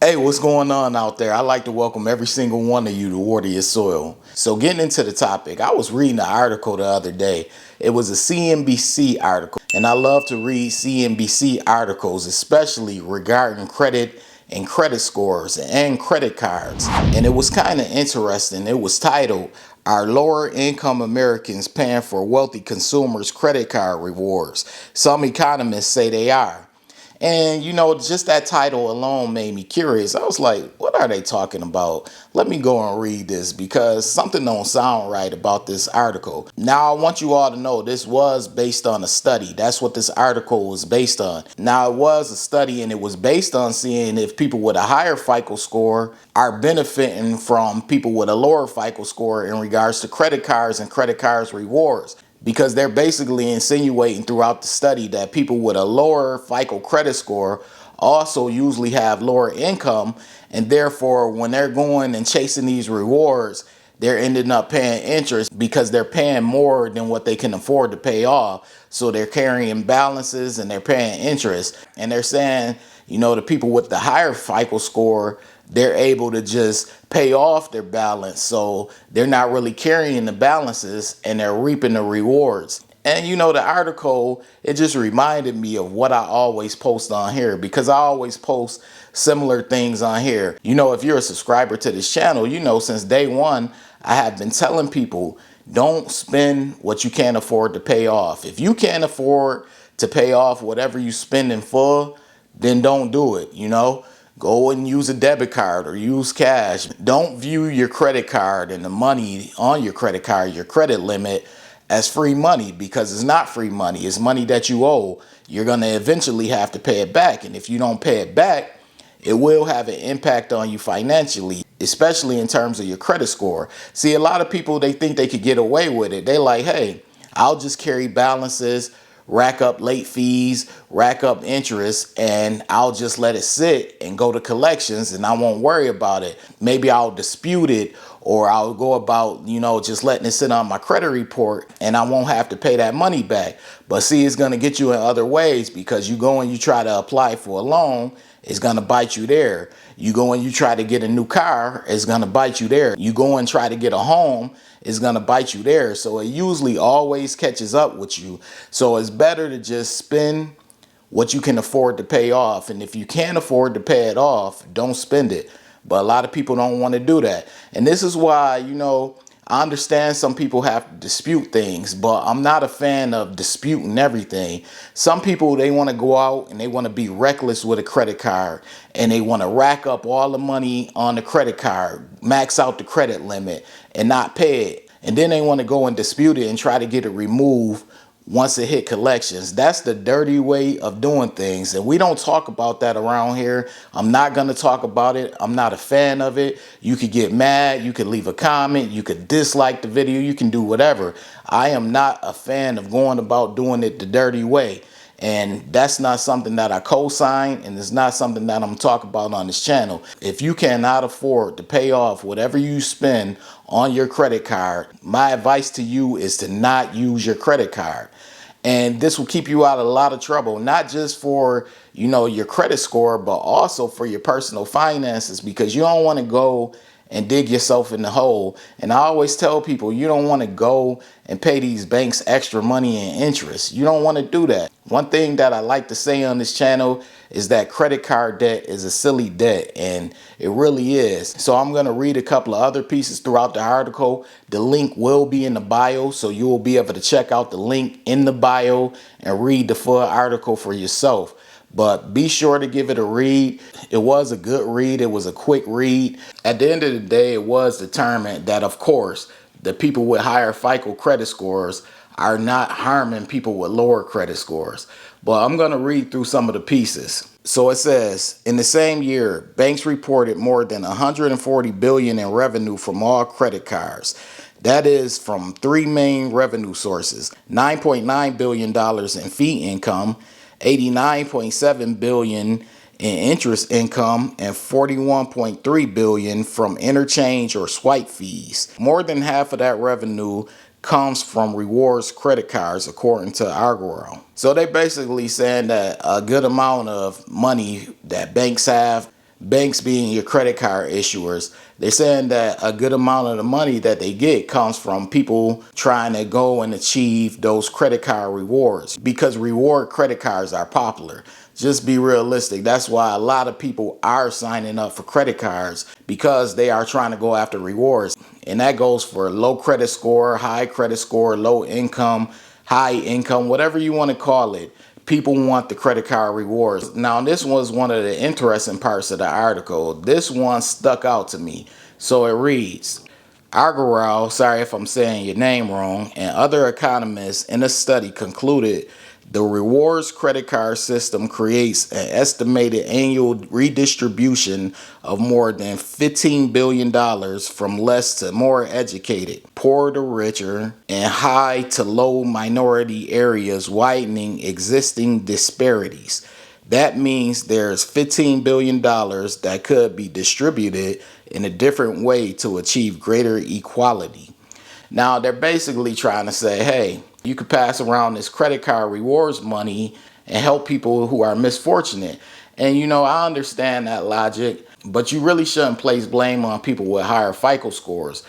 Hey, what's going on out there? I'd like to welcome every single one of you to Water Your Soil. So getting into the topic, I was reading an article the other day. It was a CNBC article, and I love to read CNBC articles, especially regarding credit and credit scores and credit cards. And it was kind of interesting. It was titled, "Are Lower Income Americans Paying for Wealthy Consumers' Credit Card Rewards?" Some economists say they are. And just that title alone made me curious. I was like, what are they talking about? Let me go and read this because something don't sound right about this article. Now, I want you all to know this was based on a study. That's what this article was based on. Now, it was a study and it was based on seeing if people with a higher FICO score are benefiting from people with a lower FICO score in regards to credit cards and credit cards rewards, because they're basically insinuating throughout the study that people with a lower FICO credit score also usually have lower income, and therefore when they're going and chasing these rewards, they're ending up paying interest because they're paying more than what they can afford to pay off. So they're carrying balances and they're paying interest. And they're saying, the people with the higher FICO score, they're able to just pay off their balance. So they're not really carrying the balances and they're reaping the rewards. And the article, it just reminded me of what I always post on here, because I always post similar things on here. If you're a subscriber to this channel, since day one, I have been telling people, don't spend what you can't afford to pay off. If you can't afford to pay off whatever you spend in full, then don't do it. Go and use a debit card or use cash. Don't view your credit card and the money on your credit card, your credit limit, as free money, because it's not free money. It's money that you owe. You're going to eventually have to pay it back. And if you don't pay it back, it will have an impact on you financially, especially in terms of your credit score. See, a lot of people, they think they could get away with it. They like, hey, I'll just carry balances, rack up late fees, rack up interest, and I'll just let it sit and go to collections and I won't worry about it. Maybe I'll dispute it, or I'll go about, just letting it sit on my credit report and I won't have to pay that money back. But see, it's going to get you in other ways, because you go and you try to apply for a loan, it's going to bite you there. You go and you try to get a new car, it's going to bite you there. You go and try to get a home, it's going to bite you there. So it usually always catches up with you. So it's better to just spend what you can afford to pay off. And if you can't afford to pay it off, don't spend it. But a lot of people don't want to do that. And this is why, I understand some people have to dispute things, but I'm not a fan of disputing everything. Some people, they want to go out and they want to be reckless with a credit card, and they want to rack up all the money on the credit card, max out the credit limit and not pay it. And then they want to go and dispute it and try to get it removed once it hit collections. That's the dirty way of doing things. And we don't talk about that around here. I'm not going to talk about it. I'm not a fan of it. You could get mad. You could leave a comment. You could dislike the video. You can do whatever. I am not a fan of going about doing it the dirty way. And that's not something that I co-sign, and it's not something that I'm talking about on this channel. If you cannot afford to pay off whatever you spend on your credit card, my advice to you is to not use your credit card. And this will keep you out of a lot of trouble, not just for, your credit score, but also for your personal finances, because you don't want to go and dig yourself in the hole. And I always tell people, you don't want to go and pay these banks extra money and interest. You don't want to do that. One thing that I like to say on this channel is that credit card debt is a silly debt, and it really is. So I'm going to read a couple of other pieces throughout the article. The link will be in the bio, so you will be able to check out the link in the bio and read the full article for yourself. But be sure to give it a read. It was a good read. It was a quick read. At the end of the day, it was determined that, of course, the people with higher FICO credit scores are not harming people with lower credit scores. But I'm going to read through some of the pieces. So it says, in the same year, banks reported more than $140 billion in revenue from all credit cards. That is from three main revenue sources: $9.9 billion in fee income, $89.7 billion in interest income, and $41.3 billion from interchange or swipe fees. More than half of that revenue comes from rewards credit cards, according to Algorithms. So they basically saying that a good amount of money that banks have banks being your credit card issuers. They're saying that a good amount of the money that they get comes from people trying to go and achieve those credit card rewards because reward credit cards are popular. Just be realistic. That's why a lot of people are signing up for credit cards because they are trying to go after rewards. And that goes for low credit score, high credit score, low income, high income, whatever you want to call it. People want the credit card rewards. Now, this was one of the interesting parts of the article. This one stuck out to me. So it reads, Argyle, sorry if I'm saying your name wrong, and other economists in a study concluded the rewards credit card system creates an estimated annual redistribution of more than $15 billion from less to more educated, poor to richer, and high to low minority areas, widening existing disparities. That means there's $15 billion that could be distributed in a different way to achieve greater equality. Now, they're basically trying to say, hey, you could pass around this credit card rewards money and help people who are misfortunate. And, I understand that logic, but you really shouldn't place blame on people with higher FICO scores.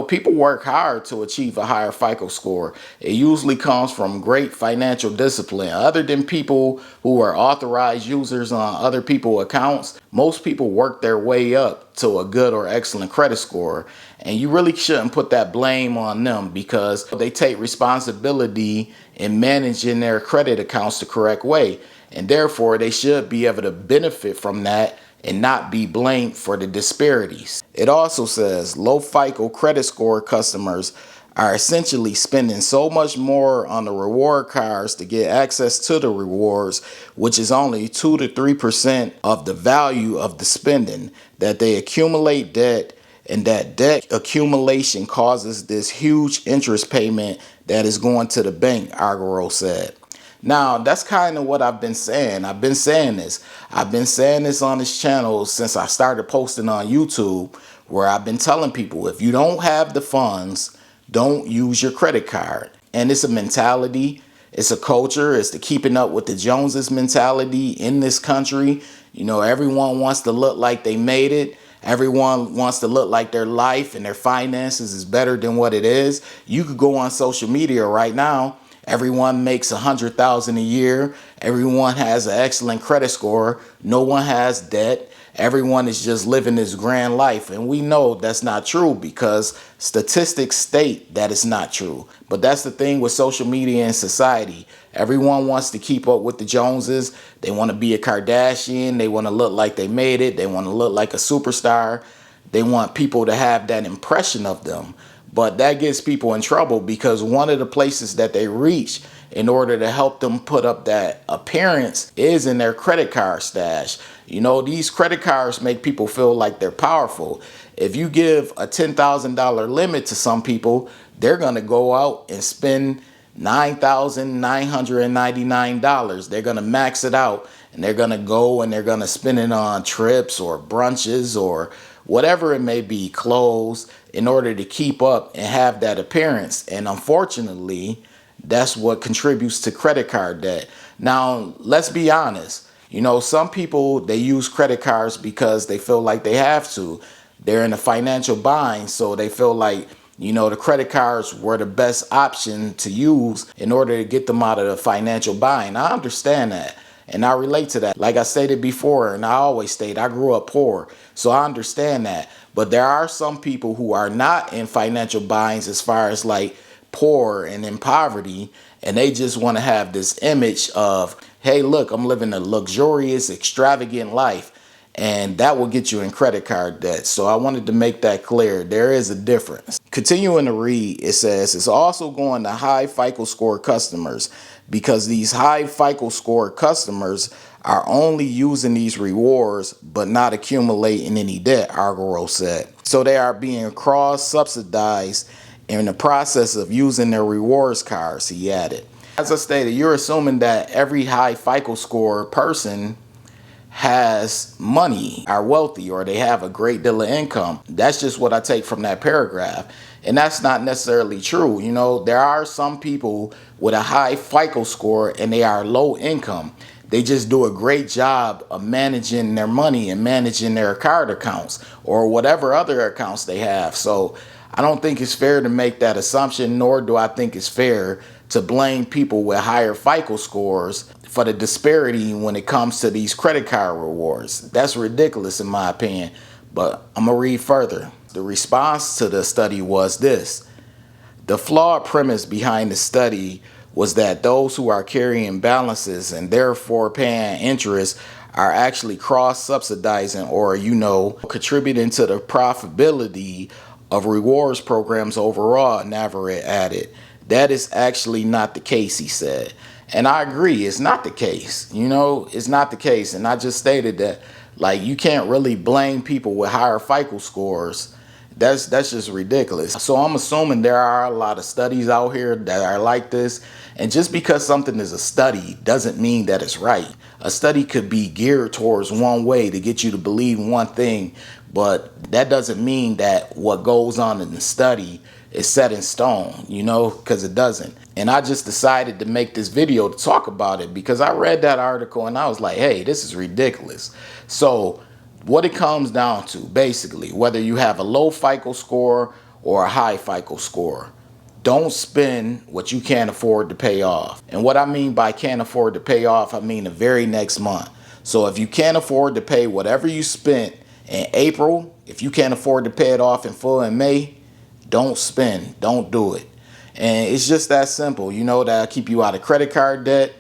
People work hard to achieve a higher FICO score. It usually comes from great financial discipline. Other than people who are authorized users on other people's accounts, most people work their way up to a good or excellent credit score. And you really shouldn't put that blame on them because they take responsibility in managing their credit accounts the correct way. And therefore, they should be able to benefit from that and not be blamed for the disparities. It also says low FICO credit score customers are essentially spending so much more on the reward cards to get access to the rewards, which is only 2 to 3% of the value of the spending, that they accumulate debt, and that debt accumulation causes this huge interest payment that is going to the bank, Argyle said. Now, that's kind of what I've been saying. I've been saying this on this channel since I started posting on YouTube, where I've been telling people, if you don't have the funds, don't use your credit card. And it's a mentality. It's a culture. It's the keeping up with the Joneses mentality in this country. Everyone wants to look like they made it. Everyone wants to look like their life and their finances is better than what it is. You could go on social media right now. Everyone makes $100,000 a year. Everyone has an excellent credit score. No one has debt. Everyone is just living this grand life. And we know that's not true because statistics state that it's not true. But that's the thing with social media and society. Everyone wants to keep up with the Joneses. They want to be a Kardashian. They want to look like they made it. They want to look like a superstar. They want people to have that impression of them. But that gets people in trouble because one of the places that they reach in order to help them put up that appearance is in their credit card stash. These credit cards make people feel like they're powerful. If you give a $10,000 limit to some people, they're going to go out and spend $9,999. They're going to max it out and they're going to go and they're going to spend it on trips or brunches or whatever it may be, clothes, in order to keep up and have that appearance. And unfortunately, that's what contributes to credit card debt. Now, let's be honest. Some people, they use credit cards because they feel like they have to. They're in a financial bind, so they feel like, the credit cards were the best option to use in order to get them out of the financial bind. I understand that. And I relate to that. Like I stated before, and I always state, I grew up poor. So I understand that. But there are some people who are not in financial binds as far as like poor and in poverty. And they just want to have this image of, hey, look, I'm living a luxurious, extravagant life. And that will get you in credit card debt. So I wanted to make that clear. There is a difference. Continuing to read, it says it's also going to high FICO score customers because these high FICO score customers are only using these rewards but not accumulating any debt, Argyle said. So they are being cross-subsidized in the process of using their rewards cards, he added. As I stated, you're assuming that every high FICO score person has money, are wealthy, or they have a great deal of income. That's just what I take from that paragraph. And that's not necessarily true. There are some people with a high FICO score and they are low income, They just do a great job of managing their money and managing their card accounts or whatever other accounts they have. So I don't think it's fair to make that assumption, nor do I think it's fair to blame people with higher FICO scores for the disparity when it comes to these credit card rewards. That's ridiculous in my opinion. But I'm gonna read further. The response to the study was this: the flawed premise behind the study was that those who are carrying balances and therefore paying interest are actually cross-subsidizing or, contributing to the profitability of rewards programs overall, Navarrete added. That is actually not the case, he said. And I agree, it's not the case. It's not the case. And I just stated that, you can't really blame people with higher FICO scores. That's just ridiculous. So I'm assuming there are a lot of studies out here that are like this. And just because something is a study doesn't mean that it's right. A study could be geared towards one way to get you to believe one thing, but that doesn't mean that what goes on in the study is set in stone, because it doesn't. And I just decided to make this video to talk about it because I read that article and I was like, hey, this is ridiculous. So what it comes down to, basically, whether you have a low FICO score or a high FICO score, don't spend what you can't afford to pay off. And what I mean by can't afford to pay off, I mean the very next month. So if you can't afford to pay whatever you spent in April, if you can't afford to pay it off in full in May, don't spend, don't do it. And it's just that simple. That'll keep you out of credit card debt,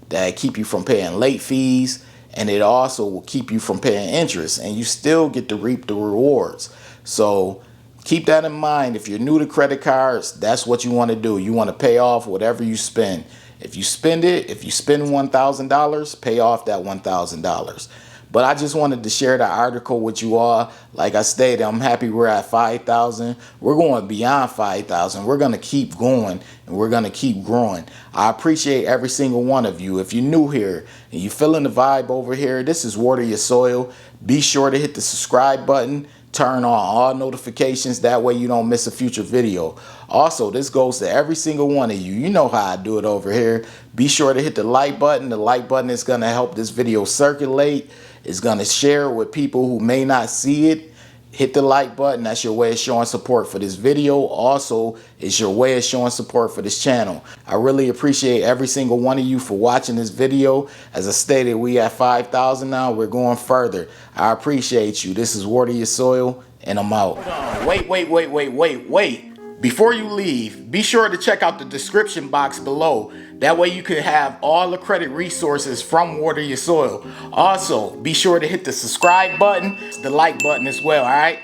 that'll keep you from paying late fees, and it also will keep you from paying interest, and you still get to reap the rewards. So keep that in mind. If you're new to credit cards, that's what you want to do. You want to pay off whatever you spend. If you spend $1,000, pay off that $1,000. But I just wanted to share the article with you all. Like I stated, I'm happy we're at 5,000. We're going beyond 5,000. We're going to keep going and we're going to keep growing. I appreciate every single one of you. If you're new here and you're feeling the vibe over here, this is Water Your Soil. Be sure to hit the subscribe button. Turn on all notifications. That way you don't miss a future video. Also, this goes to every single one of you. You know how I do it over here. Be sure to hit the like button. The like button is going to help this video circulate. It's going to share it with people who may not see it. Hit the like button. That's your way of showing support for this video. Also, it's your way of showing support for this channel. I really appreciate every single one of you for watching this video. As I stated, we at 5,000 now. We're going further. I appreciate you. This is Water Your Soil, and I'm out. Wait. Before you leave, be sure to check out the description box below. That way you can have all the credit resources from Water Your Soil. Also, be sure to hit the subscribe button, the like button as well, all right?